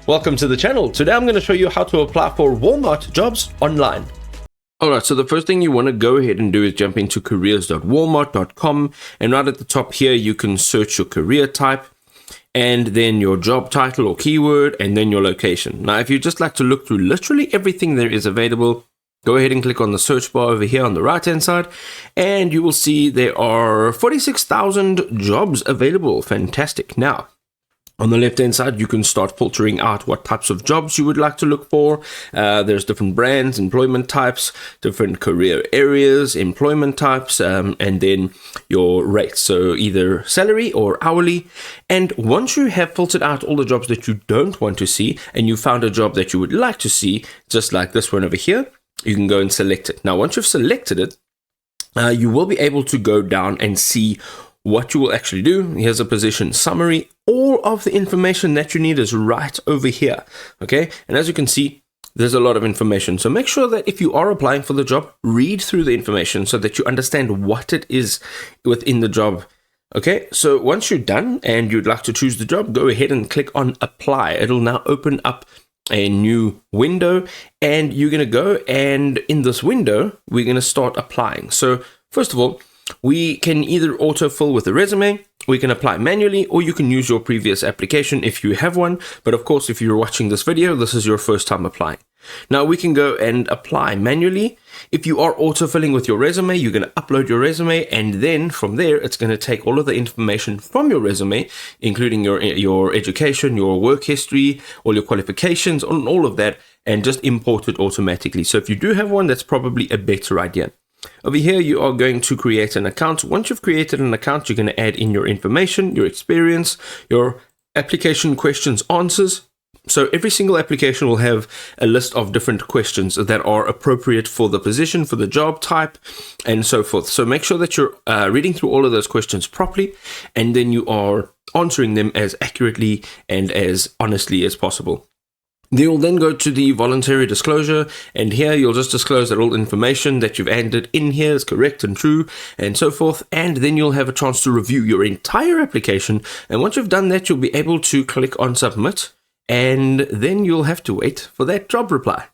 Welcome to the channel. Today I'm going to show you how to apply for Walmart jobs online. Alright, so the first thing you want to go ahead and do is jump into careers.walmart.com, and right at the top here you can search your career type and then your job title or keyword and then your location. Now if you just like to look through literally everything there is available, go ahead and click on the search bar over here on the right hand side and you will see there are 46,000 jobs available. Fantastic. Now on the left hand side, you can start filtering out what types of jobs you would like to look for. There's different brands, employment types, different career areas, employment types, and then your rates. So either salary or hourly. And once you have filtered out all the jobs that you don't want to see and you found a job that you would like to see, just like this one over here, you can go and select it. Now, once you've selected it, you will be able to go down and see what you will actually do. Here's a position summary. All of the information that you need is right over here. Okay. And as you can see, there's a lot of information. So make sure that if you are applying for the job, read through the information so that you understand what it is within the job. Okay. So once you're done and you'd like to choose the job, go ahead and click on apply. It'll now open up a new window and you're going to go, and in this window, we're going to start applying. So first of all, we can either autofill with a resume, we can apply manually, or you can use your previous application if you have one. But of course, if you're watching this video, this is your first time applying. Now we can go and apply manually. If you are autofilling with your resume, you're going to upload your resume, and then from there, it's going to take all of the information from your resume, including your education, your work history, all your qualifications, and all of that, and just import it automatically. So if you do have one, that's probably a better idea. Over here, you are going to create an account. Once you've created an account, you're going to add in your information, your experience, your application questions, answers. So every single application will have a list of different questions that are appropriate for the position, for the job type, and so forth. So make sure that you're reading through all of those questions properly, and then you are answering them as accurately and as honestly as possible. You'll then go to the voluntary disclosure, and here you'll just disclose that all information that you've entered in here is correct and true, and so forth, and then you'll have a chance to review your entire application. And once you've done that, you'll be able to click on submit, and then you'll have to wait for that job reply.